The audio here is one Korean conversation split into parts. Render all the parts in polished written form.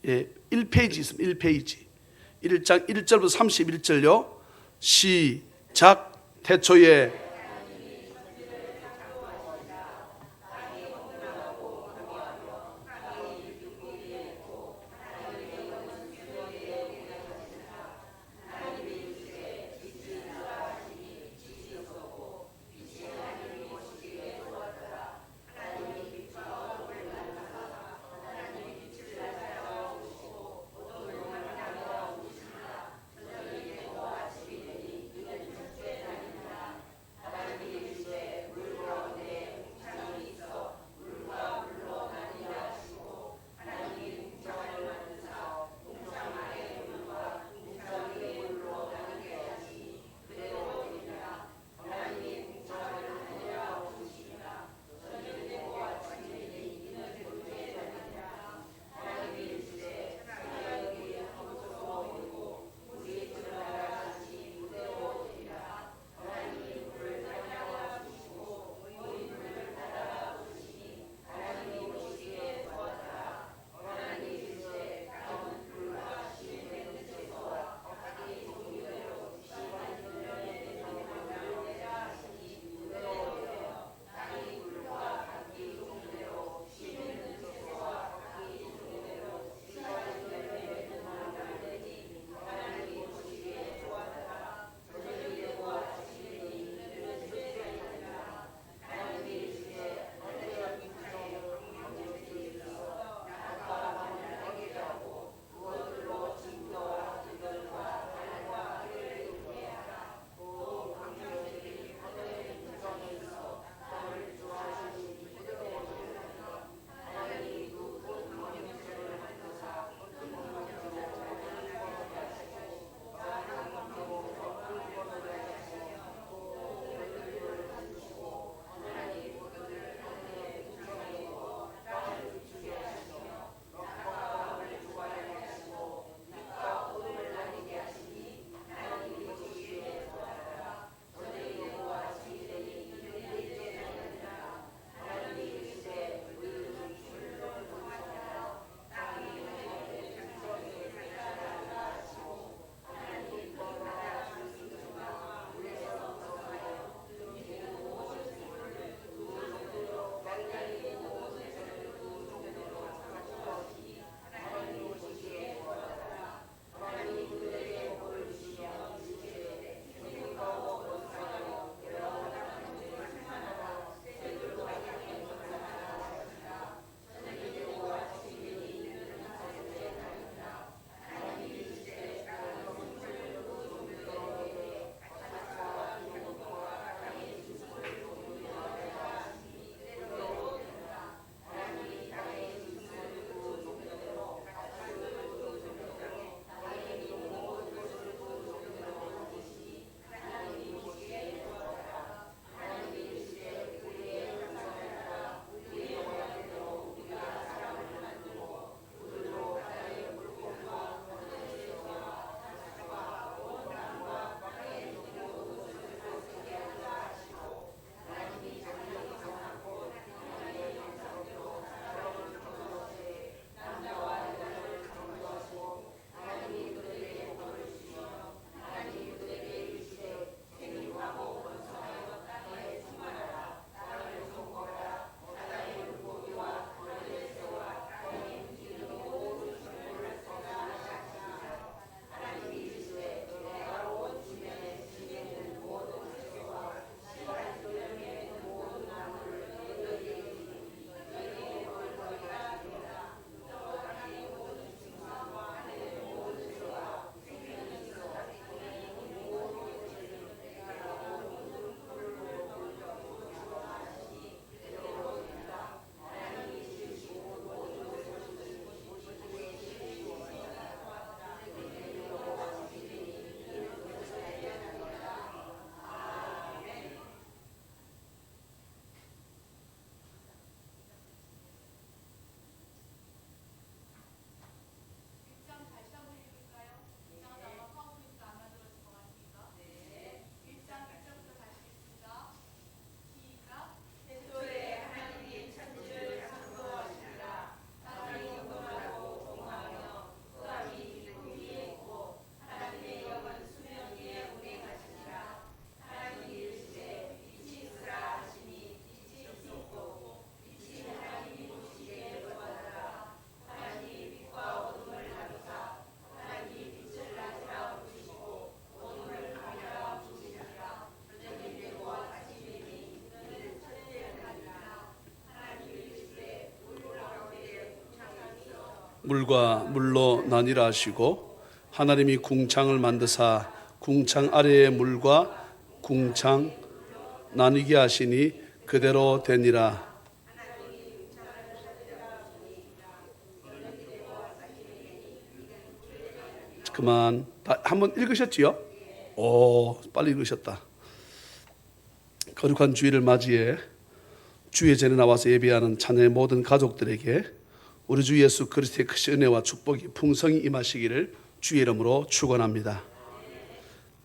1페이지 있습니다. 1페이지 1장 1절부터 31절요. 시작. 태초에 물과 물로 나뉘라 하시고 하나님이 궁창을 만드사 궁창 아래의 물과 궁창 나뉘게 하시니 그대로 되니라. 그만. 한번 읽으셨지요? 오, 빨리 읽으셨다. 거룩한 주일을 맞이해 주의 전에 나와서 예배하는 자녀의 모든 가족들에게 우리 주 예수 그리스도의 크신 은혜와 축복이 풍성히 임하시기를 주의 이름으로 축원합니다.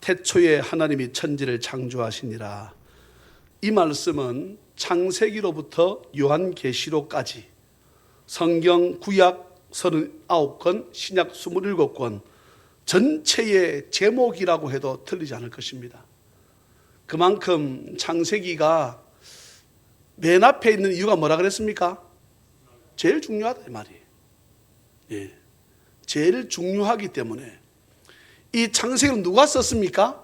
태초에 하나님이 천지를 창조하시니라. 이 말씀은 창세기로부터 요한계시록까지 성경 구약 39권, 신약 27권 전체의 제목이라고 해도 틀리지 않을 것입니다. 그만큼 창세기가 맨 앞에 있는 이유가 뭐라 그랬습니까? 제일 중요하다 이 말이에요. 예. 제일 중요하기 때문에 이 창세기를 누가 썼습니까?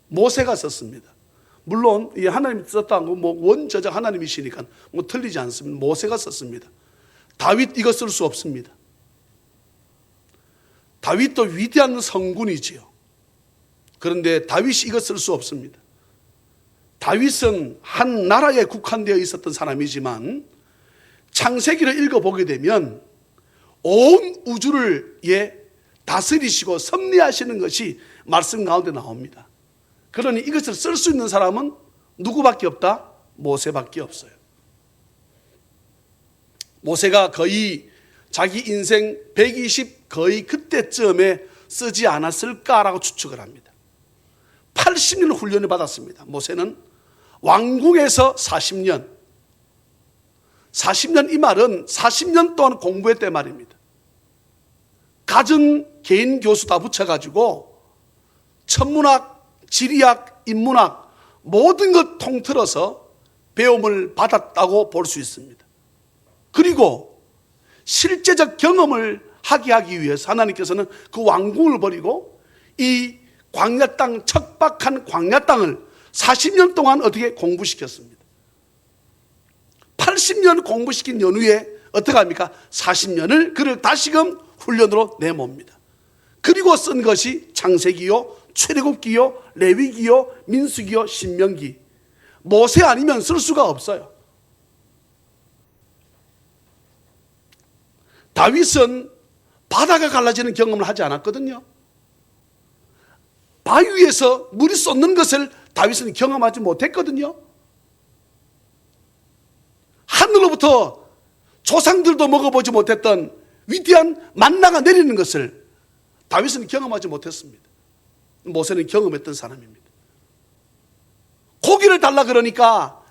모세가 썼습니다. 물론 이 하나님이 썼다는 건 원저작 하나님이시니까 틀리지 않습니다. 모세가 썼습니다. 다윗 이거 쓸 수 없습니다. 다윗도 위대한 성군이지요. 그런데 다윗이 이거 쓸 수 없습니다. 다윗은 한 나라에 국한되어 있었던 사람이지만 창세기를 읽어보게 되면 온 우주를 다스리시고 섭리하시는 것이 말씀 가운데 나옵니다. 그러니 이것을 쓸 수 있는 사람은 누구밖에 없다? 모세밖에 없어요. 모세가 거의 자기 인생 120 거의 그때쯤에 쓰지 않았을까라고 추측을 합니다. 80년 훈련을 받았습니다. 모세는 왕궁에서 40년 이 말은 40년 동안 공부했단 말입니다. 갖은 개인 교수 다 붙여가지고 천문학, 지리학, 인문학 모든 것 통틀어서 배움을 받았다고 볼 수 있습니다. 그리고 실제적 경험을 하기 위해서 하나님께서는 그 왕궁을 버리고 이 광야 땅, 척박한 광야 땅을 40년 동안 어떻게 공부시켰습니다. 80년 공부시킨 연후에 어떻게 합니까? 40년을 그를 다시금 훈련으로 내몹니다. 그리고 쓴 것이 창세기요, 출애굽기요, 레위기요, 민수기요, 신명기. 모세 아니면 쓸 수가 없어요. 다윗은 바다가 갈라지는 경험을 하지 않았거든요. 바위 위에서 물이 쏟는 것을 다윗은 경험하지 못했거든요. 하늘로부터 조상들도 먹어보지 못했던 위대한 만나가 내리는 것을 다윗은 경험하지 못했습니다. 모세는 경험했던 사람입니다. 고기를 달라 그러니까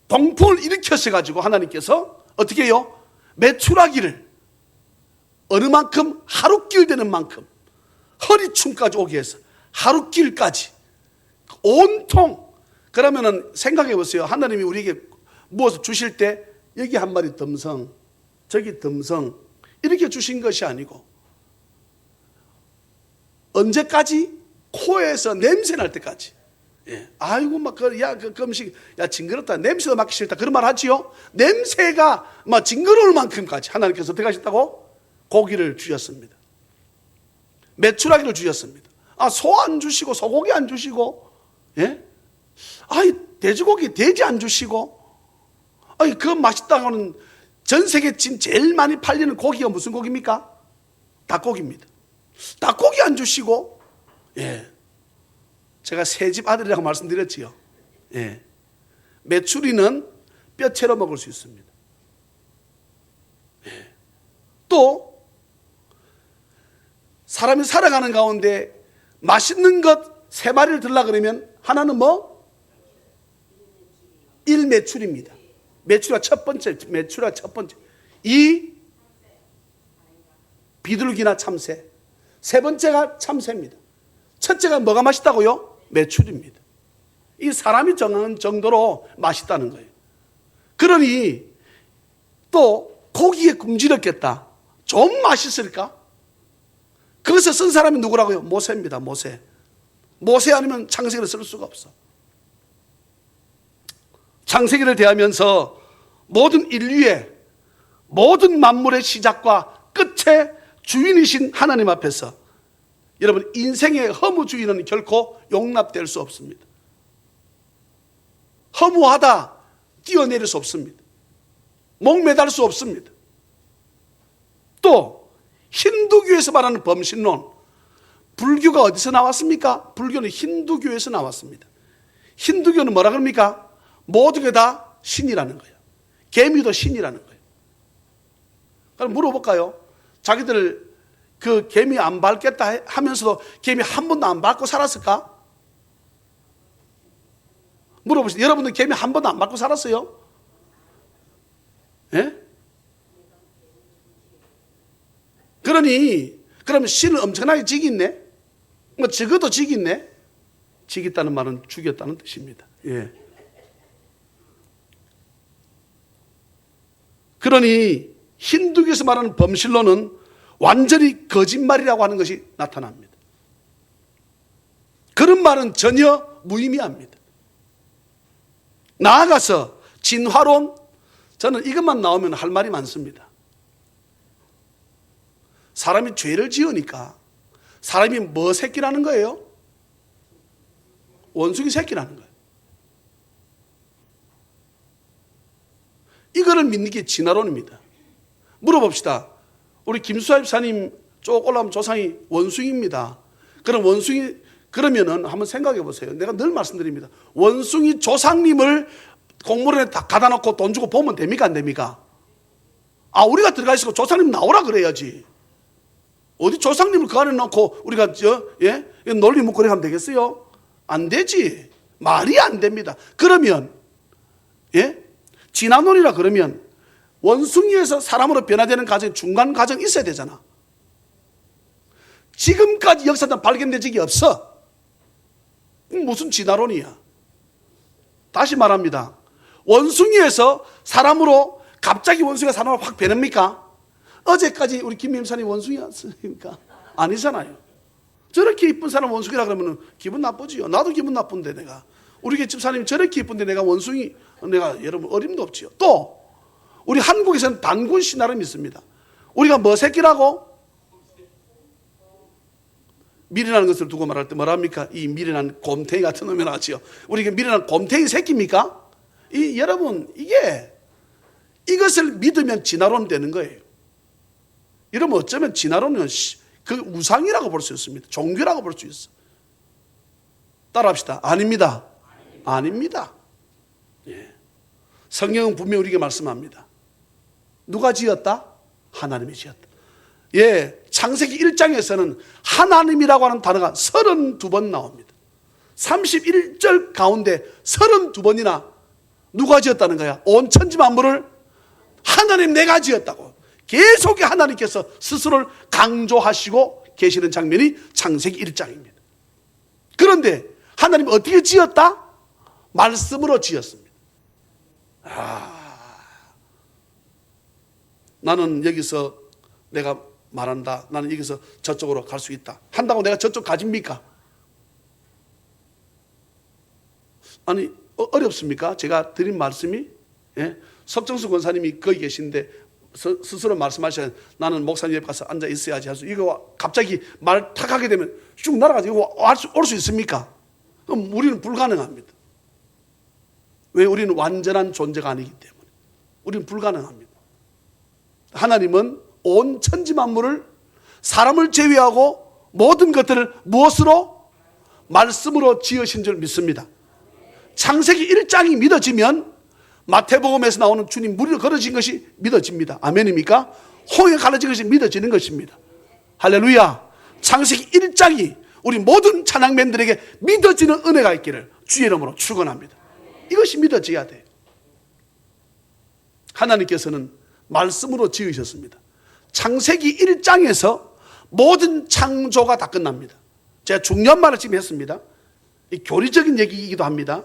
동풍을 일으켜셔가지고 하나님께서 어떻게 해요? 메추라기를 어느 만큼 하룻길 되는 만큼 허리춤까지 오게 해서 하룻길까지 온통. 그러면은 생각해 보세요. 하나님이 우리에게 무엇을 주실 때 여기 한 마리 덤성, 저기 덤성 이렇게 주신 것이 아니고 언제까지? 코에서 냄새 날 때까지. 예. 아이고 그 음식 징그럽다, 냄새도 맡기 싫다 그런 말 하지요. 냄새가 징그러울 만큼까지 하나님께서 어떻게 하셨다고? 고기를 주셨습니다. 메추라기를 주셨습니다. 소 안 주시고 소고기 안 주시고, 예? 돼지고기 돼지 안 주시고, 그 맛있다고는 전 세계 지금 제일 많이 팔리는 고기가 무슨 고기입니까? 닭고기입니다. 닭고기 안 주시고, 예. 제가 새집 아들이라고 말씀드렸지요. 예. 메추리는 뼈채로 먹을 수 있습니다. 예. 또 사람이 살아가는 가운데 맛있는 것 3마리를 들라 그러면 하나는 뭐? 일메추리입니다. 메추리가 첫 번째. 2 비둘기나 참새. 3번째가 참새입니다. 첫째가 뭐가 맛있다고요? 메추리입니다. 이 사람이 정하는 정도로 맛있다는 거예요. 그러니 또 고기에 굶주렸겠다. 좀 맛있을까? 그것을 쓴 사람이 누구라고요? 모세입니다. 모세 아니면 창세기를 쓸 수가 없어. 창세기를 대하면서 모든 인류의 모든 만물의 시작과 전체 주인이신 하나님 앞에서 여러분, 인생의 허무주의는 결코 용납될 수 없습니다. 허무하다 뛰어내릴 수 없습니다. 목매달 수 없습니다. 또 힌두교에서 말하는 범신론, 불교가 어디서 나왔습니까? 불교는 힌두교에서 나왔습니다. 힌두교는 뭐라 그럽니까? 모든 게 다 신이라는 거예요. 개미도 신이라는 거예요. 그럼 물어볼까요? 자기들 그 개미 안 밟겠다 하면서도 개미 한 번도 안 밟고 살았을까? 물어보세요. 여러분들 개미 한 번도 안 밟고 살았어요? 예? 그러면 신을 엄청나게 지겠네? 뭐 적어도 지겠네? 지겠다는 말은 죽였다는 뜻입니다. 예. 그러니 힌두교에서 말하는 범신론은 완전히 거짓말이라고 하는 것이 나타납니다. 그런 말은 전혀 무의미합니다. 나아가서 진화론, 저는 이것만 나오면 할 말이 많습니다. 사람이 죄를 지으니까 사람이 뭐 새끼라는 거예요? 원숭이 새끼라는 거예요. 이거를 믿는 게 진화론입니다. 물어봅시다. 우리 김수아 집사님 쭉 올라오면 조상이 원숭이입니다. 그럼 원숭이, 그러면은 한번 생각해 보세요. 내가 늘 말씀드립니다. 원숭이 조상님을 공물원에 다 가다 놓고 돈 주고 보면 됩니까? 안 됩니까? 아, 우리가 들어가 있고 조상님 나오라 그래야지. 어디 조상님을 그 안에 놓고 우리가 논리 묻거리 하면 되겠어요? 안 되지. 말이 안 됩니다. 그러면 진화론이라 그러면 원숭이에서 사람으로 변화되는 과정에 중간 과정이 있어야 되잖아. 지금까지 역사상 발견된 적이 없어. 무슨 진화론이야. 다시 말합니다. 원숭이에서 사람으로 갑자기 원숭이가 사람으로 확 변합니까? 어제까지 우리 김 임사님 원숭이였습니까? 아니잖아요. 저렇게 이쁜 사람 원숭이라 그러면 기분 나쁘지요. 나도 기분 나쁜데 내가. 우리 집사님이 저렇게 이쁜데 내가 원숭이, 내가 여러분 어림도 없지요. 또 우리 한국에서는 단군 신화를 믿습니다. 우리가 뭐 새끼라고? 미련한 것을 두고 말할 때 뭐라 합니까? 이 미련한 곰탱이 같은 놈이 나왔지요. 우리가 미련한 곰탱이 새끼입니까? 여러분, 이것을 믿으면 진화론 되는 거예요. 이러면 어쩌면 진화론은 그 우상이라고 볼 수 있습니다. 종교라고 볼 수 있어. 따라합시다. 아닙니다. 아닙니다. 예. 성경은 분명히 우리에게 말씀합니다. 누가 지었다? 하나님이 지었다. 예, 창세기 1장에서는 하나님이라고 하는 단어가 32번 나옵니다. 31절 가운데 32번이나 누가 지었다는 거야? 온 천지 만물을 하나님 내가 지었다고 계속 하나님께서 스스로를 강조하시고 계시는 장면이 창세기 1장입니다. 그런데 하나님 어떻게 지었다? 말씀으로 지었습니다. 나는 여기서 내가 말한다. 나는 여기서 저쪽으로 갈 수 있다. 한다고 내가 저쪽 가집니까? 아니, 어렵습니까? 제가 드린 말씀이? 예? 석정수 권사님이 거기 계신데 스스로 말씀하셔야 나는 목사님 옆에 가서 앉아 있어야지 하셔서 이거 갑자기 말 탁 하게 되면 쭉 날아가지고 올 수 있습니까? 그럼 우리는 불가능합니다. 왜? 우리는 완전한 존재가 아니기 때문에. 우리는 불가능합니다. 하나님은 온 천지 만물을 사람을 제외하고 모든 것들을 무엇으로? 말씀으로 지으신 줄 믿습니다. 창세기 1장이 믿어지면 마태복음에서 나오는 주님 무리로 걸어진 것이 믿어집니다. 아멘입니까? 홍해 갈라진 것이 믿어지는 것입니다. 할렐루야. 창세기 1장이 우리 모든 찬양맨들에게 믿어지는 은혜가 있기를 주의 이름으로 축원합니다. 이것이 믿어져야 돼요. 하나님께서는 말씀으로 지으셨습니다. 창세기 1장에서 모든 창조가 다 끝납니다. 제가 중요한 말을 지금 했습니다. 이 교리적인 얘기이기도 합니다.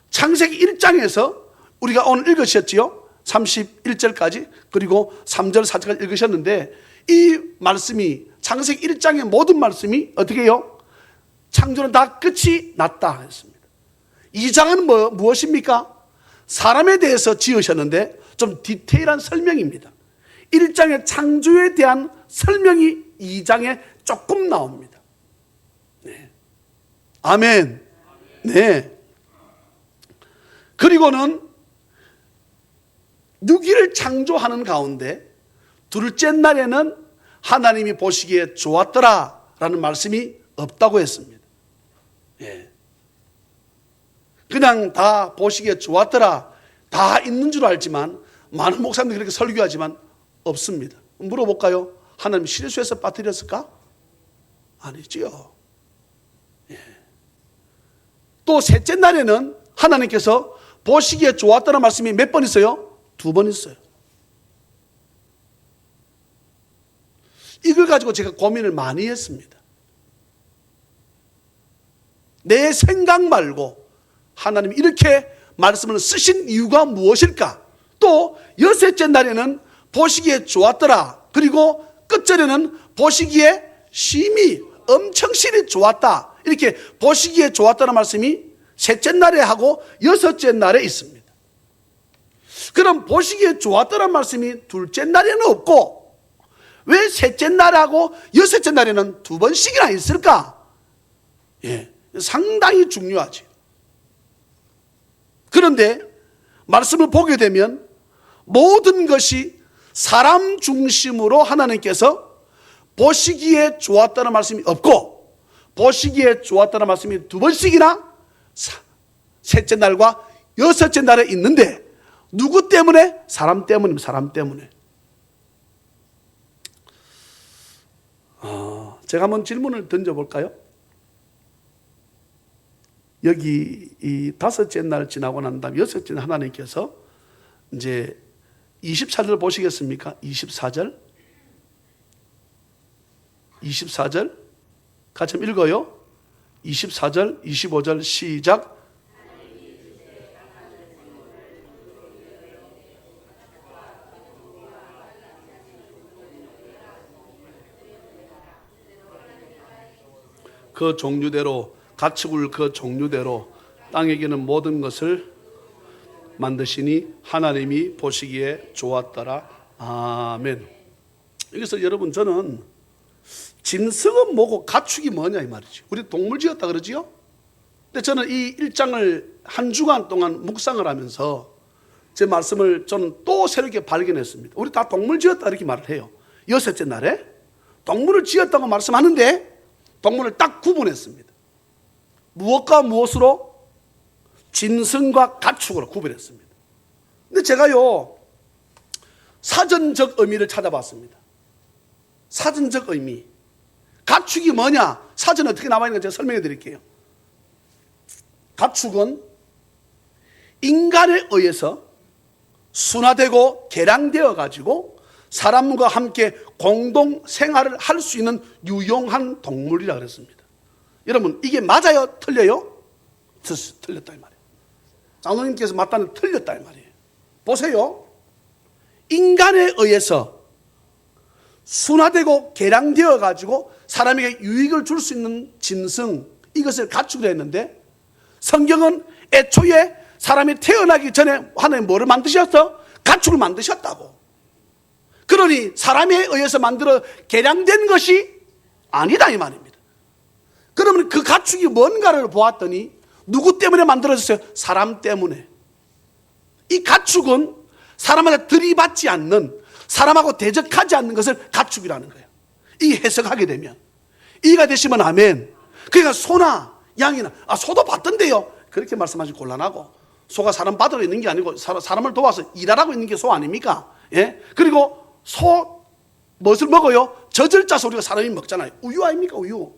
창세기 1장에서 우리가 오늘 읽으셨지요? 31절까지 그리고 3절 4절까지 읽으셨는데 이 말씀이 창세기 1장의 모든 말씀이 어떻게 해요? 창조는 다 끝이 났다 했습니다. 2장은 무엇입니까? 사람에 대해서 지으셨는데 좀 디테일한 설명입니다. 1장의 창조에 대한 설명이 2장에 조금 나옵니다. 네. 아멘. 네. 그리고는 6일을 창조하는 가운데 둘째 날에는 하나님이 보시기에 좋았더라 라는 말씀이 없다고 했습니다. 예. 그냥 다 보시기에 좋았더라 다 있는 줄 알지만 많은 목사님들이 그렇게 설교하지만 없습니다. 물어볼까요? 하나님 실수해서 빠뜨렸을까? 아니지요. 예. 또 셋째 날에는 하나님께서 보시기에 좋았다는 말씀이 몇 번 있어요? 2번 있어요. 이걸 가지고 제가 고민을 많이 했습니다. 내 생각 말고 하나님이 이렇게 말씀을 쓰신 이유가 무엇일까? 또 여섯째 날에는 보시기에 좋았더라. 그리고 끝절에는 보시기에 심히 엄청 실이 좋았다. 이렇게 보시기에 좋았다는 말씀이 셋째 날에 하고 여섯째 날에 있습니다. 그럼 보시기에 좋았다는 말씀이 둘째 날에는 없고 왜 셋째 날하고 여섯째 날에는 2번씩이나 있을까? 예, 상당히 중요하지. 그런데 말씀을 보게 되면 모든 것이 사람 중심으로 하나님께서 보시기에 좋았다는 말씀이 없고 보시기에 좋았다는 말씀이 2번씩이나 셋째 날과 여섯째 날에 있는데 누구 때문에? 사람 때문입니다. 사람 때문에. 제가 한번 질문을 던져볼까요? 여기 이 다섯째 날 지나고 난 다음 여섯째 날 하나님께서 이제 24절 보시겠습니까? 24절 같이 한번 읽어요. 24절 25절 시작. 그 종류대로 가축을 그 종류대로 땅에게는 모든 것을 만드시니 하나님이 보시기에 좋았더라. 아멘. 여기서 여러분 저는 짐승은 뭐고 가축이 뭐냐 이 말이죠. 우리 동물 지었다 그러지요? 근데 저는 이 1장을 한 주간 동안 묵상을 하면서 제 말씀을 저는 또 새롭게 발견했습니다. 우리 다 동물 지었다 이렇게 말을 해요. 여섯째 날에 동물을 지었다고 말씀하는데 동물을 딱 구분했습니다. 무엇과 무엇으로? 짐승과 가축으로 구분했습니다. 근데 제가요 사전적 의미를 찾아봤습니다. 사전적 의미. 가축이 뭐냐? 사전에 어떻게 나와 있는지 제가 설명해 드릴게요. 가축은 인간에 의해서 순화되고 개량되어 가지고 사람과 함께 공동 생활을 할 수 있는 유용한 동물이라 그랬습니다. 여러분 이게 맞아요? 틀려요? 틀렸다 이 말이에요. 장로님께서 맞다는 틀렸다 이 말이에요. 보세요. 인간에 의해서 순화되고 개량되어 가지고 사람에게 유익을 줄 수 있는 짐승, 이것을 가축이라 했는데 성경은 애초에 사람이 태어나기 전에 하나님 뭐를 만드셨어? 가축을 만드셨다고. 그러니 사람에 의해서 만들어 개량된 것이 아니다 이 말입니다. 그러면 그 가축이 뭔가를 보았더니 누구 때문에 만들어졌어요? 사람 때문에. 이 가축은 사람한테 들이받지 않는, 사람하고 대적하지 않는 것을 가축이라는 거예요. 이 해석하게 되면 이해가 되시면 아멘. 그러니까 소나 양이나 소도 받던데요 그렇게 말씀하시 곤란하고, 소가 사람 받으러 있는 게 아니고 사람을 도와서 일하라고 있는 게 소 아닙니까? 예? 그리고 소 무엇을 먹어요? 젖을 짜서 우리가 사람이 먹잖아요. 우유 아닙니까? 우유.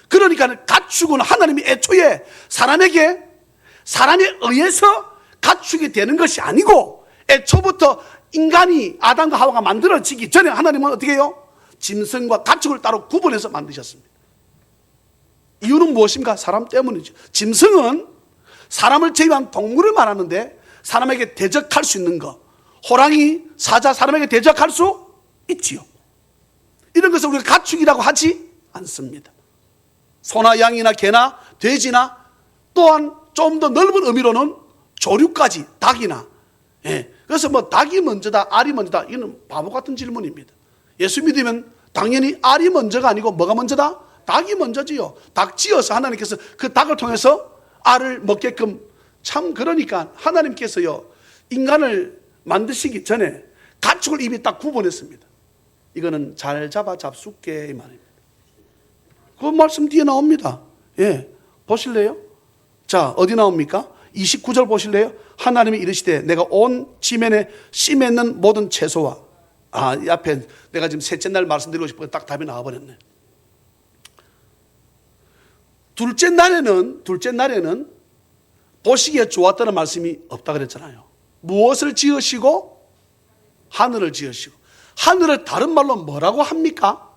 그러니까 가축은 하나님이 애초에 사람에 의해서 가축이 되는 것이 아니고 애초부터 인간이 아담과 하와가 만들어지기 전에 하나님은 어떻게 해요? 짐승과 가축을 따로 구분해서 만드셨습니다. 이유는 무엇입니까? 사람 때문이죠. 짐승은 사람을 제외한 동물을 말하는데 사람에게 대적할 수 있는 것, 호랑이, 사자, 사람에게 대적할 수 있지요. 이런 것을 우리가 가축이라고 하지 않습니다. 소나 양이나 개나 돼지나 또한 좀 더 넓은 의미로는 조류까지, 닭이나 예. 그래서 뭐 닭이 먼저다, 알이 먼저다, 이건 바보 같은 질문입니다. 예수 믿으면 당연히 알이 먼저가 아니고 뭐가 먼저다? 닭이 먼저지요. 닭 지어서 하나님께서 그 닭을 통해서 알을 먹게끔, 참 그러니까 하나님께서요 인간을 만드시기 전에 가축을 이미 딱 구분했습니다. 이거는 잘 잡아 잡숫게 이 말입니다. 그 말씀 뒤에 나옵니다. 예, 보실래요? 자, 어디 나옵니까? 29절 보실래요? 하나님이 이르시되 내가 온 지면에 씨 맺는 모든 채소와, 이 앞에 내가 지금 셋째 날 말씀드리고 싶은 딱 답이 나와버렸네. 둘째 날에는 보시기에 좋았다는 말씀이 없다 그랬잖아요. 무엇을 지으시고? 하늘을 지으시고. 하늘을 다른 말로 뭐라고 합니까?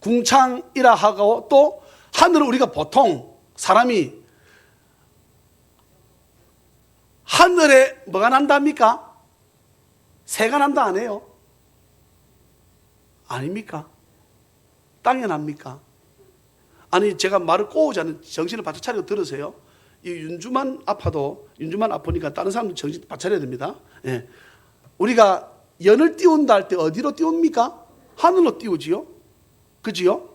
궁창이라 하고, 또 하늘을 우리가 보통 사람이 하늘에 뭐가 난답니까? 새가 난다 안 해요? 아닙니까? 땅에 납니까? 아니, 제가 말을 꼬우지 않는 정신을 바짝 차리고 들으세요. 이 윤주만 아프니까 다른 사람도 정신 바짝 차려야 됩니다. 예. 우리가 연을 띄운다 할 때 어디로 띄웁니까? 하늘로 띄우지요. 그지요?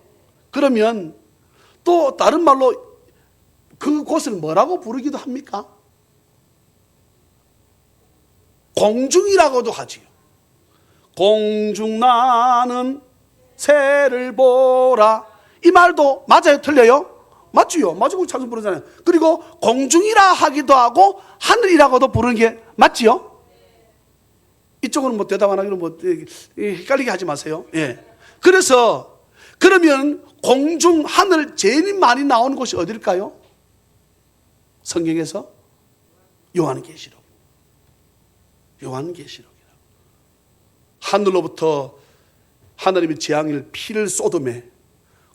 그러면 또 다른 말로 그곳을 뭐라고 부르기도 합니까? 공중이라고도 하지요. 공중 나는 새를 보라. 이 말도 맞아요? 틀려요? 맞지요? 맞고 찬송 부르잖아요. 그리고 공중이라 하기도 하고 하늘이라고도 부르는 게 맞지요? 이쪽은 뭐 대답 안 하기로 뭐 헷갈리게 하지 마세요. 예. 그래서 그러면 공중, 하늘 제일 많이 나오는 곳이 어딜까요? 성경에서 요한계시록. 요한계시록이라고. 하늘로부터 하나님의 재앙을 피를 쏟음에,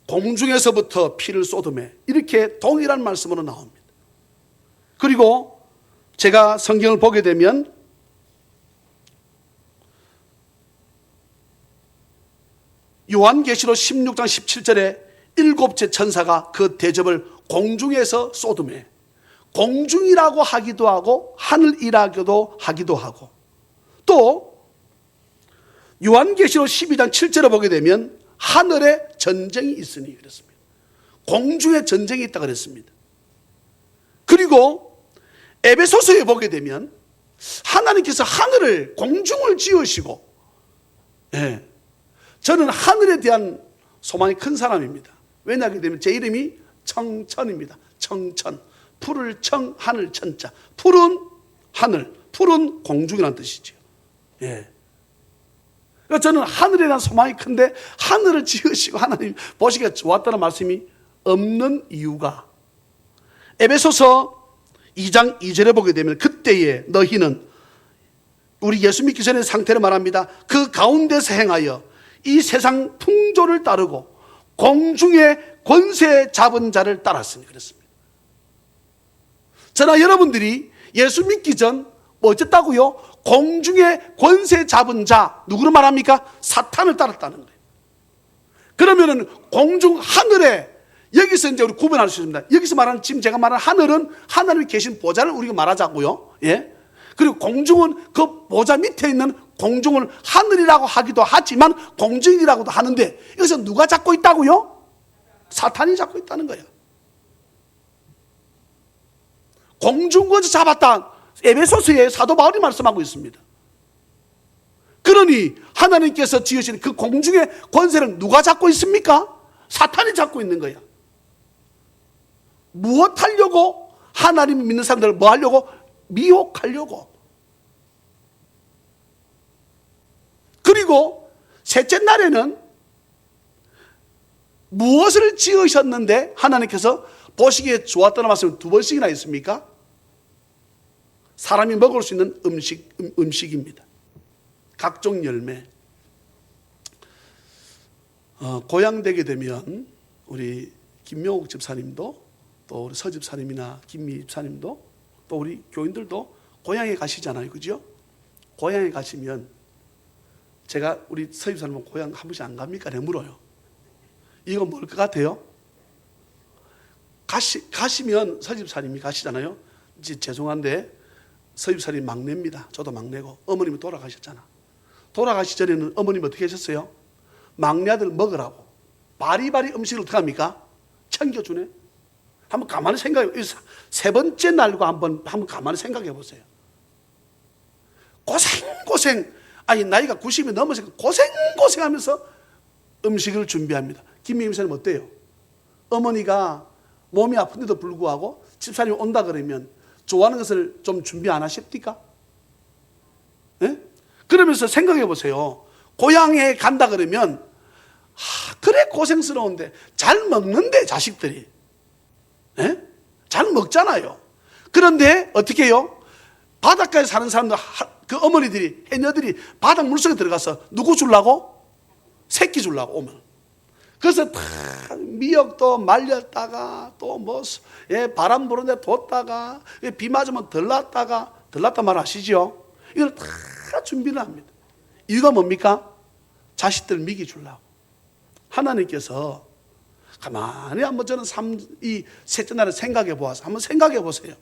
공중에서부터 피를 쏟음에, 이렇게 동일한 말씀으로 나옵니다. 그리고 제가 성경을 보게 되면 요한계시록 16장 17절에 일곱째 천사가 그 대접을 공중에서 쏟음에, 공중이라고 하기도 하고 하늘이라고도 하기도 하고, 또 요한계시록 12장 7절에 보게 되면 하늘에 전쟁이 있으니 그랬습니다. 공중에 전쟁이 있다 그랬습니다. 그리고 에베소서에 보게 되면 하나님께서 하늘을, 공중을 지으시고, 예, 저는 하늘에 대한 소망이 큰 사람입니다. 왜냐하게 되면 제 이름이 청천입니다. 청천. 푸를 청, 하늘 천자. 푸른 하늘, 푸른 공중이라는 뜻이죠. 예. 그러니까 저는 하늘에 대한 소망이 큰데 하늘을 지으시고 하나님 보시기에 좋았다는 말씀이 없는 이유가, 에베소서 2장 2절에 보게 되면 그때에 너희는, 우리 예수 믿기 전의 상태를 말합니다. 그 가운데서 행하여 이 세상 풍조를 따르고 공중의 권세 잡은 자를 따랐으니 그랬습니다. 저나 여러분들이 예수 믿기 전 뭐 어쨌다고요? 공중의 권세 잡은 자, 누구를 말합니까? 사탄을 따랐다는 거예요. 그러면은 공중 하늘에, 여기서 이제 우리 구분할 수 있습니다. 여기서 말하는, 지금 제가 말하는 하늘은 하나님이 계신 보좌를 우리가 말하자고요. 예. 그리고 공중은 그 보좌 밑에 있는 공중을 하늘이라고 하기도 하지만 공중이라고도 하는데, 여기서 누가 잡고 있다고요? 사탄이 잡고 있다는 거예요. 공중권을 잡았다. 에베소서에 사도 바울이 말씀하고 있습니다. 그러니 하나님께서 지으신 그 공중의 권세를 누가 잡고 있습니까? 사탄이 잡고 있는 거야. 무엇 하려고? 하나님 믿는 사람들을 뭐 하려고? 미혹하려고. 그리고 셋째 날에는 무엇을 지으셨는데 하나님께서 보시기에 좋았다는 말씀이 두 번씩이나 있습니까? 사람이 먹을 수 있는 음식입니다. 각종 열매. 고향되게 되면 우리 김명옥 집사님도, 또 우리 서 집사님이나 김미 집사님도, 또 우리 교인들도 고향에 가시잖아요. 그죠? 고향에 가시면, 제가 우리 서 집사님은 고향 한 번씩 안 갑니까? 내가 물어요. 이거 뭘 것 같아요? 가시면 서 집사님이 가시잖아요. 이제 죄송한데 서집살이 막내입니다. 저도 막내고 어머님이 돌아가셨잖아. 돌아가시 전에는 어머님이 어떻게 하셨어요? 막내 아들 먹으라고 바리바리 음식을 어떻게 합니까? 챙겨주네. 한번 가만히 생각해 보세요. 세 번째 날과 한번 가만히 생각해 보세요. 고생 아니 나이가 90이 넘어서 고생하면서 음식을 준비합니다. 김미임 선생님 어때요? 어머니가 몸이 아픈데도 불구하고 집사람이 온다 그러면 좋아하는 것을 좀 준비 안 하십니까? 네? 그러면서 생각해 보세요. 고향에 간다 그러면 그래 고생스러운데 잘 먹는데 자식들이 네? 잘 먹잖아요. 그런데 어떻게 해요? 바닷가에 사는 사람들 그 어머니들이 해녀들이 바닷 물속에 들어가서 누구 주려고? 새끼 주려고 오면 그래서 다 미역도 말렸다가 또 뭐 바람 부는데 뒀다가 비 맞으면 들렀다 말 아시죠? 이걸 다 준비를 합니다. 이유가 뭡니까? 자식들 먹이 주려고. 하나님께서 가만히 한번 저는 이 셋째 날을 생각해 보아서 한번 생각해 보세요.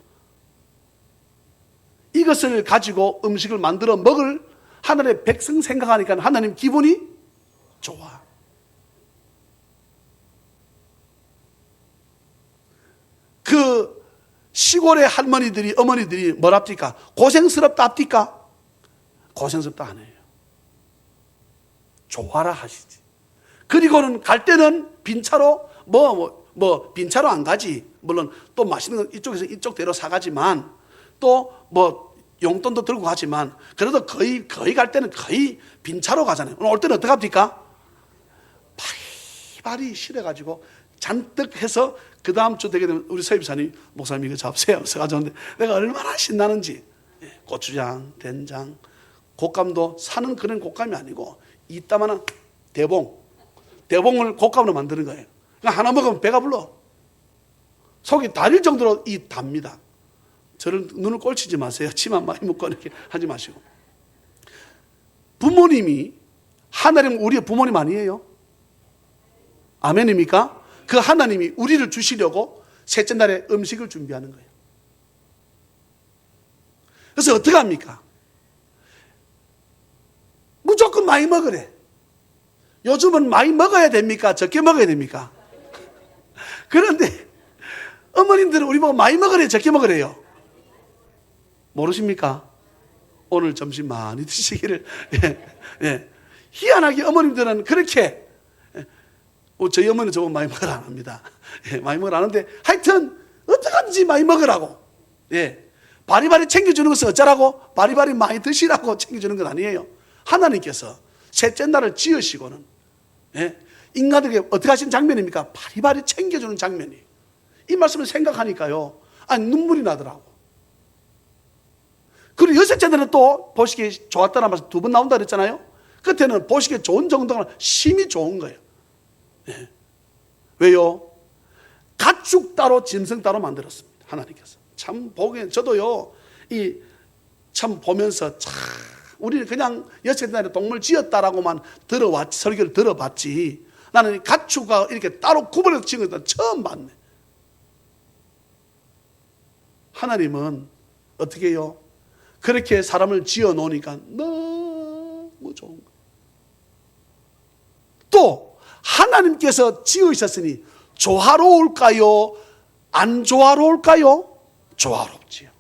이것을 가지고 음식을 만들어 먹을 하나님의 백성 생각하니까 하나님 기분이 좋아. 그 시골의 할머니들이 어머니들이 뭐랍니까? 고생스럽다 합니까? 고생스럽다 안 해요. 좋아라 하시지. 그리고는 갈 때는 빈차로 빈차로 안 가지. 물론 또 맛있는 건 이쪽에서 이쪽대로 사가지만 또 뭐 용돈도 들고 가지만 그래도 거의 갈 때는 거의 빈차로 가잖아요. 올 때는 어떻게 합니까? 바리바리 실어가지고 잔뜩 해서 그 다음 주 되게 되면 우리 서입사님 목사님 이거 잡으세요. 그래서 가져오는데 내가 얼마나 신나는지. 고추장, 된장, 곶감도 사는 그런 곶감이 아니고 이따만한 대봉을 곶감으로 만드는 거예요. 그러니까 하나 먹으면 배가 불러. 속이 다릴 정도로 답니다. 저를 눈을 꼴치지 마세요. 침만 많이 먹고 이렇게 하지 마시고. 부모님이 하나님 우리의 부모님 아니에요? 아멘입니까? 그 하나님이 우리를 주시려고 셋째 날에 음식을 준비하는 거예요. 그래서 어떻게 합니까? 무조건 많이 먹으래. 요즘은 많이 먹어야 됩니까? 적게 먹어야 됩니까? 그런데 어머님들은 우리 보고 많이 먹으래, 적게 먹으래요? 모르십니까? 오늘 점심 많이 드시기를. 희한하게 어머님들은 그렇게 저희 어머니는 저보고 많이 먹으라 안 합니다. 많이 먹으라 안 하는데 하여튼 어떡하든지 많이 먹으라고. 바리바리 챙겨주는 것은 어쩌라고? 바리바리 많이 드시라고 챙겨주는 건 아니에요. 하나님께서 셋째 날을 지으시고는 인간에게 어떻게 하신 장면입니까? 바리바리 챙겨주는 장면이에요. 이 말씀을 생각하니까요, 눈물이 나더라고. 그리고 여섯째 날은 또 보시기에 좋았다는 말씀 2번 나온다 그랬잖아요. 그때는 보시기에 좋은 정도가 심히 좋은 거예요. 왜요? 가축 따로 짐승 따로 만들었습니다. 하나님께서. 참 보기엔 저도요, 참 보면서 참 우리는 그냥 여섯째 날에 동물 지었다라고만 들어왔지, 설교를 들어봤지. 나는 가축과 이렇게 따로 구분해서 지은 건 처음 봤네. 하나님은 어떻게 해요? 그렇게 사람을 지어 놓으니까 너무 좋은 거예요. 또 하나님께서 지으셨으니 조화로울까요? 안 조화로울까요? 조화롭지요.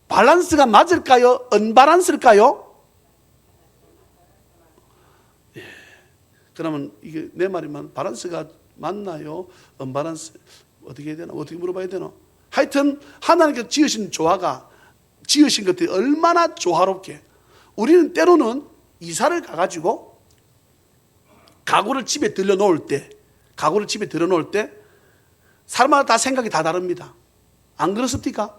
밸런스가 맞을까요? 언밸런스일까요? 그러면 이게 내 말이면 밸런스가 맞나요? 언밸런스 어떻게 해야 되나? 어떻게 물어봐야 되나? 하여튼 하나님께서 지으신 것들이 얼마나 조화롭게. 우리는 때로는 이사를 가가지고 가구를 집에 들여놓을 때 사람마다 다 생각이 다 다릅니다. 안 그렇습니까?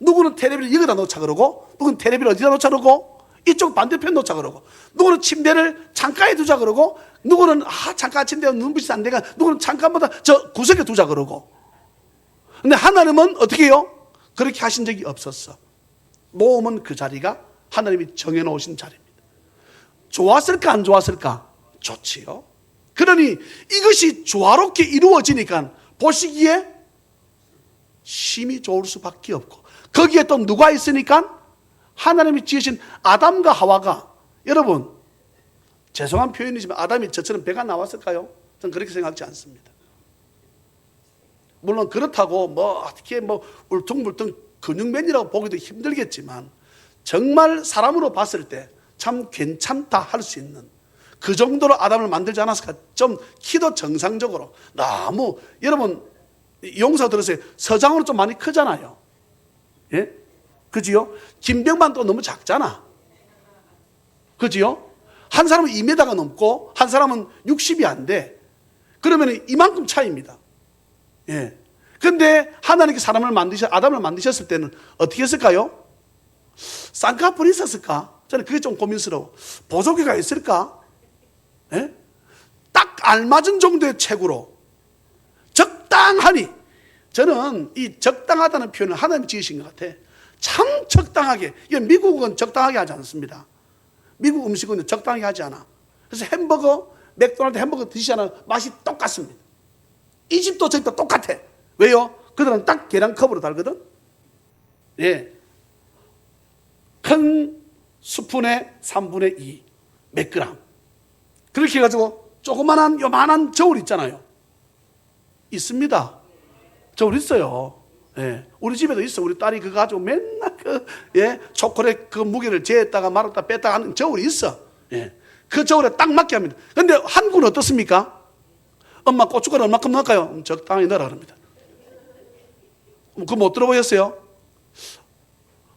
누구는 테레비를 여기다 놓자 그러고, 누구는 테레비를 어디다 놓자 그러고, 이쪽 반대편 놓자 그러고, 누구는 침대를 창가에 두자 그러고, 누구는 창가 침대가 눈빛이 안 되니까 누구는 창가보다 저 구석에 두자 그러고. 근데 하나님은 어떻게 해요? 그렇게 하신 적이 없었어. 놓으면 그 자리가 하나님이 정해놓으신 자리입니다. 좋았을까 안 좋았을까? 좋지요. 그러니 이것이 조화롭게 이루어지니까 보시기에 심히 좋을 수밖에 없고, 거기에 또 누가 있으니까? 하나님이 지으신 아담과 하와가, 여러분 죄송한 표현이지만 아담이 저처럼 배가 나왔을까요? 저는 그렇게 생각하지 않습니다. 물론 그렇다고 어떻게 울퉁불퉁 근육맨이라고 보기도 힘들겠지만 정말 사람으로 봤을 때 참 괜찮다 할 수 있는 그 정도로 아담을 만들지 않았을까? 좀 키도 정상적으로 너무, 여러분 용서 들으세요. 서장으로 좀 많이 크잖아요. 예? 그지요? 김병만도 너무 작잖아. 그지요? 한 사람은 2m가 넘고 한 사람은 60이 안 돼. 그러면 이만큼 차이입니다. 예. 근데 하나님께 아담을 만드셨을 때는 어떻게 했을까요? 쌍꺼풀이 있었을까? 저는 그게 좀 고민스러워. 보조개가 있을까? 예? 딱 알맞은 정도의 체구로 적당하니, 저는 이 적당하다는 표현을 하나님이 지으신 것 같아. 참 적당하게. 미국은 적당하게 하지 않습니다. 미국 음식은 적당하게 하지 않아. 그래서 맥도날드 햄버거 드시잖아요. 맛이 똑같습니다. 이 집도 저집도 똑같아. 왜요? 그들은 딱 계량컵으로 달거든. 예. 큰 스푼의 3분의 2 몇 그램. 그렇게 해가지고 요만한 저울 있잖아요. 있습니다. 저울 있어요. 예. 우리 집에도 있어. 우리 딸이 그거 가지고 맨날 초콜릿 그 무게를 재했다가 말았다 뺐다가 하는 저울이 있어. 예. 그 저울에 딱 맞게 합니다. 근데 한국은 어떻습니까? 엄마 고춧가루 얼마큼 넣을까요? 적당히 넣으라 그럽니다. 그거 못 들어보셨어요?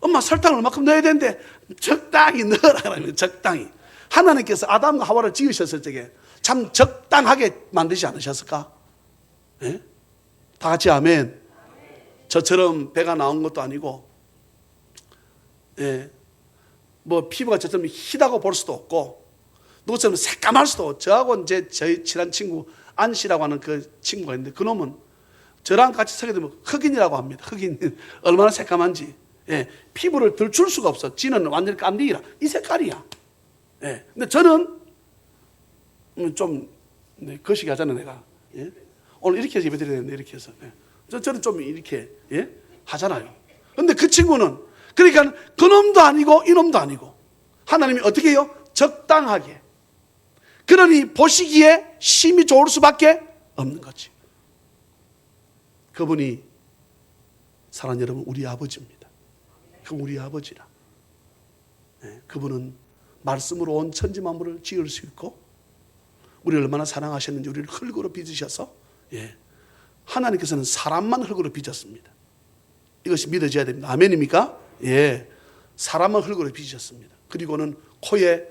엄마 설탕을 얼마큼 넣어야 되는데 적당히 넣으라 그럽니다. 적당히. 하나님께서 아담과 하와를 지으셨을 적에 참 적당하게 만드지 않으셨을까? 예? 다 같이 아멘. 저처럼 배가 나온 것도 아니고, 예, 피부가 저처럼 희다고 볼 수도 없고, 누구처럼 새까말 수도 없고. 저하고 저희 친한 친구 안씨라고 하는 그 친구가 있는데, 그놈은 저랑 같이 서게 되면 흑인이라고 합니다. 흑인. 얼마나 새까만지. 예, 피부를 들출 수가 없어. 지는 완전히 깐디기라. 이 색깔이야. 예, 근데 저는 좀 거시기 하잖아요, 내가. 예? 오늘 이렇게 해서 예배드려야 되는데, 이렇게 해서. 예. 저는 좀 이렇게 하잖아요. 근데 그 친구는, 그러니까 그놈도 아니고 이놈도 아니고 하나님이 어떻게 해요? 적당하게. 그러니 보시기에 심히 좋을 수밖에 없는 거지. 그분이 사랑하는 여러분, 우리 아버지입니다. 그 우리 아버지라. 그분은 말씀으로 온 천지 만물을 지을 수 있고, 우리를 얼마나 사랑하셨는지 우리를 흙으로 빚으셔서, 하나님께서는 사람만 흙으로 빚었습니다. 이것이 믿어져야 됩니다. 아멘입니까? 예. 사람은 흙으로 빚으셨습니다. 그리고는 코에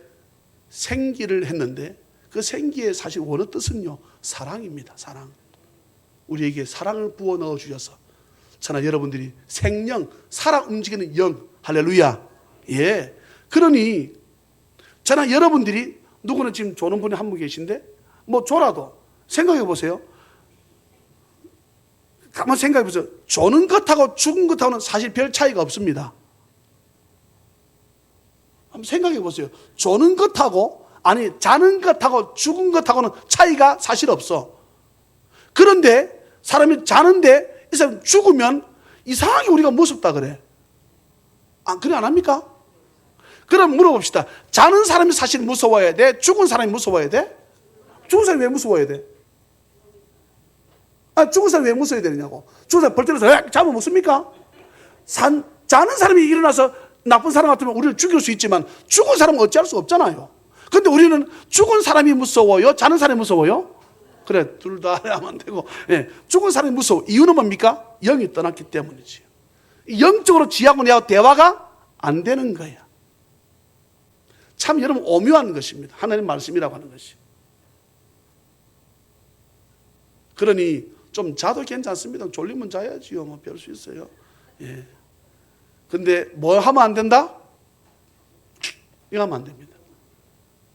생기를 했는데, 그 생기의 사실 원어 뜻은요, 사랑입니다. 사랑. 우리에게 사랑을 부어 넣어 주셔서, 저나 여러분들이 생명, 살아 움직이는 영, 할렐루야. 예. 그러니 저나 여러분들이, 누구는 지금 조는 분이 한 분 계신데, 조라도 생각해 보세요. 한번 생각해 보세요. 조는 것하고 죽은 것하고는 사실 별 차이가 없습니다. 한번 생각해 보세요. 조는 것하고, 자는 것하고 죽은 것하고는 차이가 사실 없어. 그런데 사람이 자는데 이 사람 죽으면 이상하게 우리가 무섭다 그래. 그래 안 합니까? 그럼 물어봅시다. 자는 사람이 사실 무서워야 돼? 죽은 사람이 무서워야 돼? 죽은 사람이 왜 무서워야 돼? 죽은 사람이 왜 무서워야 되느냐고. 죽은 사람이 벌떡해서 자면 무섭니까? 자는 사람이 일어나서 나쁜 사람 같으면 우리를 죽일 수 있지만 죽은 사람은 어찌할 수 없잖아요. 근데 우리는 죽은 사람이 무서워요? 자는 사람이 무서워요? 그래, 둘 다 하면 안 되고. 죽은 사람이 무서워. 이유는 뭡니까? 영이 떠났기 때문이지. 영적으로 지하고 내하고 대화가 안 되는 거야. 참 여러분 오묘한 것입니다. 하나님 말씀이라고 하는 것이. 그러니 좀 자도 괜찮습니다. 졸리면 자야지요. 별 수 있어요. 예. 근데 뭐 하면 안 된다? 이거 하면 안 됩니다.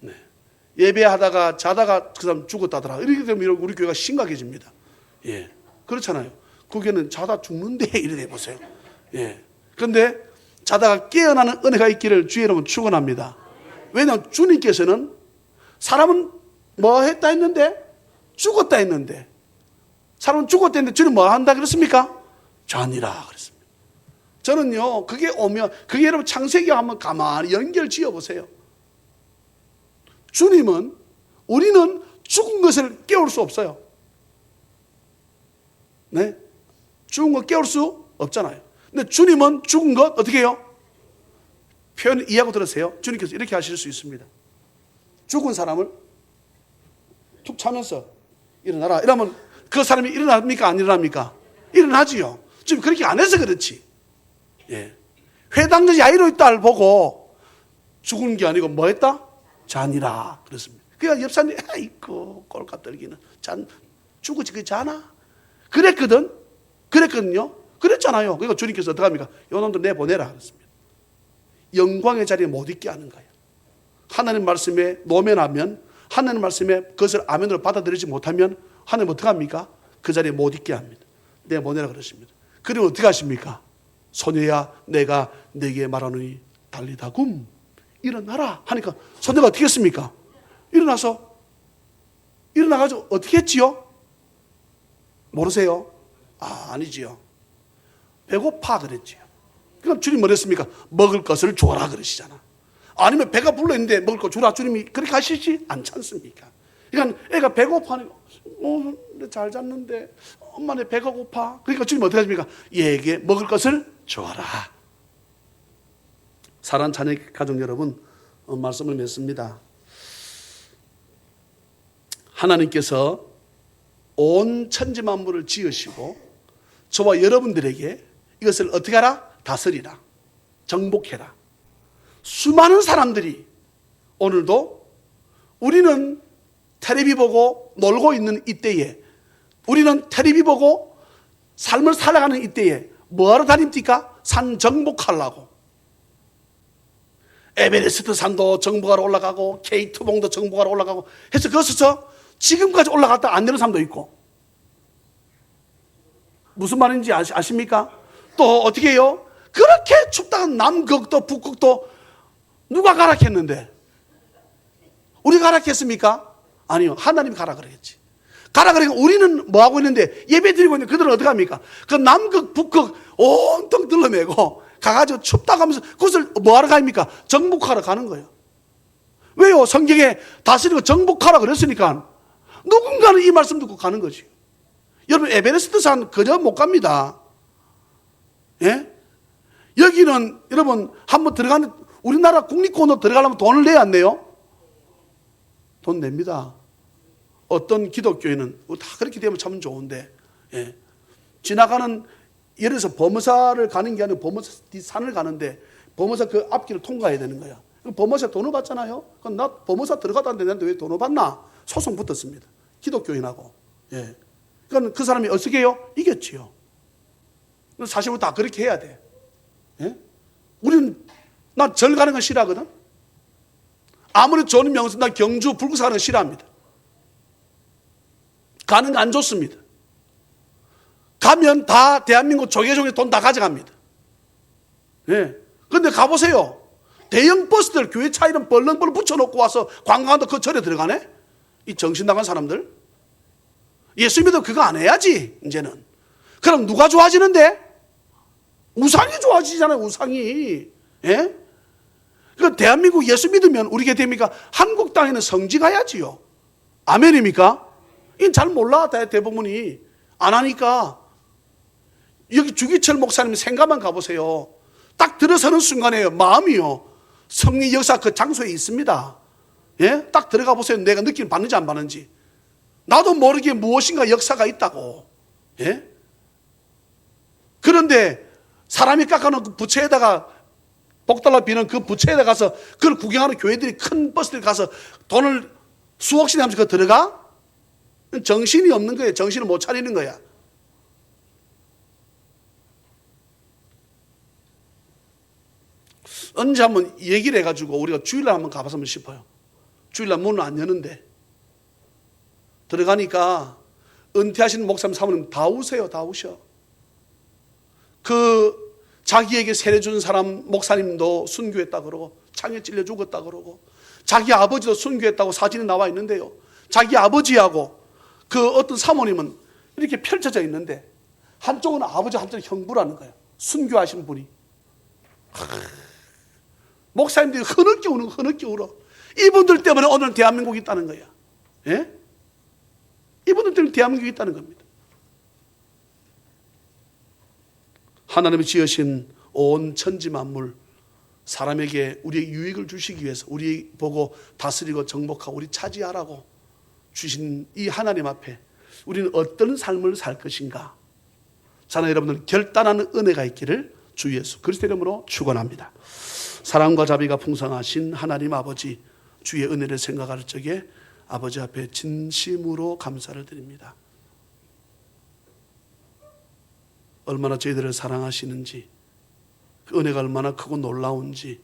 네. 예배하다가 자다가 그 사람 죽었다더라. 이렇게 되면 우리 교회가 심각해집니다. 예. 그렇잖아요. 그 교회는 자다 죽는데 이래 보세요. 예. 그런데 자다가 깨어나는 은혜가 있기를 주의 이름으로 축원합니다. 왜냐하면 주님께서는 사람은 뭐 했다 했는데 죽었다 했는데, 사람은 죽었다 했는데 주님 뭐 한다 그랬습니까? 자니라 그랬습니다. 저는요, 그게 오면, 그게 여러분 창세기 한번 가만히 연결 지어 보세요. 주님은, 우리는 죽은 것을 깨울 수 없어요. 네? 죽은 거 깨울 수 없잖아요. 근데 주님은 죽은 것 어떻게 해요? 표현 이해하고 들으세요. 주님께서 이렇게 하실 수 있습니다. 죽은 사람을 툭 차면서 일어나라 이러면 그 사람이 일어납니까? 안 일어납니까? 일어나지요. 지금 그렇게 안 해서 그렇지. 예. 회당의 야이로 있다를 보고 죽은 게 아니고 뭐 했다? 잔이라 그랬습니다. 그러니까 옆사람이 아이고 꼴값 떨기는 죽었지 그 자나? 그랬거든요. 그랬잖아요. 그러니까 주님께서 어떻게 합니까? 요놈들 내보내라 그랬습니다. 영광의 자리에 못 있게 하는 거예요. 하나님 말씀에 노면하면, 하나님 말씀에 그것을 아멘으로 받아들이지 못하면 하나님 어떻게 합니까? 그 자리에 못 있게 합니다. 내보내라 그러십니다. 그러면 어떻게 하십니까? 소녀야 내가 네게 말하노니 달리다굼 일어나라 하니까 소녀가 어떻게 했습니까? 일어나가지고 어떻게 했지요? 모르세요? 아니지요. 배고파 그랬지요. 그럼 주님 뭐랬습니까? 먹을 것을 줘라 그러시잖아. 아니면 배가 불러있는데 먹을 거 주라 주님이 그렇게 하시지 않지 않습니까? 그러니까 애가 배고파니까 잘 잤는데 엄마 내 배가 고파. 그러니까 주님 어떻게 하십니까? 얘에게 먹을 것을 줘라. 사랑하는 자녀 가족 여러분, 말씀을 맺습니다. 하나님께서 온 천지 만물을 지으시고 저와 여러분들에게 이것을 어떻게 하라? 다스리라. 정복해라. 수많은 사람들이 오늘도 우리는 텔레비 보고 놀고 있는 이때에, 우리는 텔레비 보고 삶을 살아가는 이때에 뭐하러 다닙니까? 산 정복하려고. 에베레스트 산도 정복하러 올라가고 K2봉도 정복하러 올라가고 해서 그것에서 지금까지 올라갔다 안 되는 사람도 있고. 무슨 말인지 아십니까? 또 어떻게 해요? 그렇게 춥다가 남극도 북극도 누가 가락했는데? 우리가 가락했습니까? 아니요. 하나님이 가라 그러겠지. 가라 그러니까 우리는 뭐 하고 있는데 예배 드리고 있는데 그들은 어떻게 합니까? 그 남극 북극 온통 들러내고 가가지고 춥다고 하면서 그것을 뭐 하러 갑니까? 정복하러 가는 거예요. 왜요? 성경에 다스리고 정복하라 그랬으니까 누군가는 이 말씀 듣고 가는 거지. 여러분 에베레스트 산 그저 못 갑니다. 예? 여기는 여러분 한번 들어가는 우리나라 국립공원으로 들어가려면 돈을 내야 안 내요? 돈 냅니다. 어떤 기독교인은 다 그렇게 되면 참 좋은데, 예. 지나가는 예를 들어서 범어사를 가는 게 아니고 범어사 산을 가는데 범어사 그 앞길을 통과해야 되는 거야. 범어사 돈을 받잖아요. 그럼 나 범어사 들어가도 안 되는데 왜 돈을 받나? 소송 붙었습니다. 기독교인하고. 예. 그러니까 그 사람이 어떻게 해요? 이겼지요. 사실은 다 그렇게 해야 돼. 예? 우리는 나 절 가는 건 싫어하거든. 아무리 좋은 명수 나 경주 불구사 가는 건 싫어합니다. 가는 거 안 좋습니다. 가면 다 대한민국 조계종에 돈 다 가져갑니다. 예. 근데 가보세요. 대형 버스들 교회 차 이름 벌렁벌렁 붙여놓고 와서 관광한다 그 절에 들어가네? 이 정신 나간 사람들. 예수 믿으면 그거 안 해야지 이제는. 그럼 누가 좋아지는데? 우상이 좋아지잖아요. 우상이. 예? 그 대한민국 예수 믿으면 우리게 됩니까? 한국 땅에는 성지 가야지요. 아멘입니까? 이건 잘 몰라 대부분이. 안 하니까. 여기 주기철 목사님 생가만 가보세요. 딱 들어서는 순간에요. 마음이요. 성리 역사 그 장소에 있습니다. 예? 딱 들어가 보세요. 내가 느낌 받는지 안 받는지. 나도 모르게 무엇인가 역사가 있다고. 예? 그런데 사람이 깎아놓은 그 부채에다가 복달러 비는 그 부채에다 가서 그걸 구경하는 교회들이 큰 버스들 가서 돈을 수억씩 하면서 그 들어가? 정신이 없는 거예요. 정신을 못 차리는 거야. 언제 한번 얘기를 해가지고 우리가 주일날 한번 가봤으면 싶어요. 주일날 문을 안 여는데 들어가니까 은퇴하신 목사님 사모님 다 우세요. 다 우셔. 그 자기에게 세례 준 사람 목사님도 순교했다 그러고 창에 찔려 죽었다 그러고 자기 아버지도 순교했다고 사진이 나와 있는데요. 자기 아버지하고 그 어떤 사모님은 이렇게 펼쳐져 있는데 한쪽은 아버지 한쪽은 형부라는 거예요. 순교하신 분이. 목사님들이 흐느끼 울어. 이분들 때문에 오늘 대한민국이 있다는 거야. 예? 이분들 때문에 대한민국이 있다는 겁니다. 하나님이 지으신 온 천지 만물, 사람에게 우리의 유익을 주시기 위해서 우리 보고 다스리고 정복하고 우리 차지하라고 주신 이 하나님 앞에 우리는 어떤 삶을 살 것인가? 자녀 여러분들, 결단하는 은혜가 있기를 주 예수 그리스도 이름으로 축원합니다. 사랑과 자비가 풍성하신 하나님 아버지, 주의 은혜를 생각할 적에 아버지 앞에 진심으로 감사를 드립니다. 얼마나 저희들을 사랑하시는지, 그 은혜가 얼마나 크고 놀라운지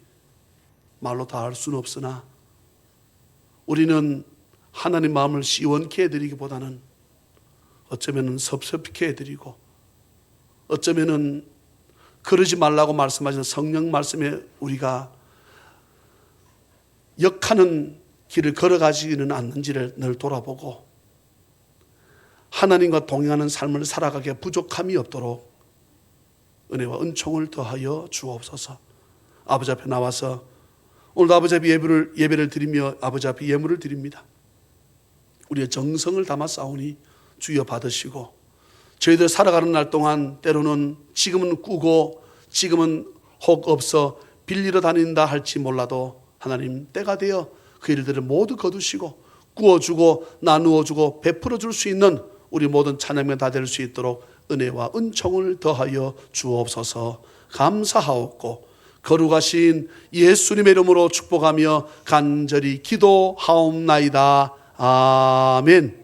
말로 다 알 수는 없으나 우리는 하나님 마음을 시원케 해드리기보다는 어쩌면 섭섭케 해드리고, 어쩌면 그러지 말라고 말씀하시는 성령 말씀에 우리가 역하는 길을 걸어가지는 않는지를 늘 돌아보고 하나님과 동행하는 삶을 살아가기에 부족함이 없도록 은혜와 은총을 더하여 주옵소서. 아버지 앞에 나와서 오늘도 아버지 앞에 예배를 드리며 아버지 앞에 예물을 드립니다. 우리의 정성을 담아 싸우니 주여 받으시고, 저희들 살아가는 날 동안 때로는 지금은 꾸고 지금은 혹 없어 빌리러 다닌다 할지 몰라도 하나님 때가 되어 그 일들을 모두 거두시고 구워주고 나누어주고 베풀어줄 수 있는 우리 모든 찬양면 다 될 수 있도록 은혜와 은총을 더하여 주옵소서. 감사하옵고 거룩하신 예수님의 이름으로 축복하며 간절히 기도하옵나이다. 아멘.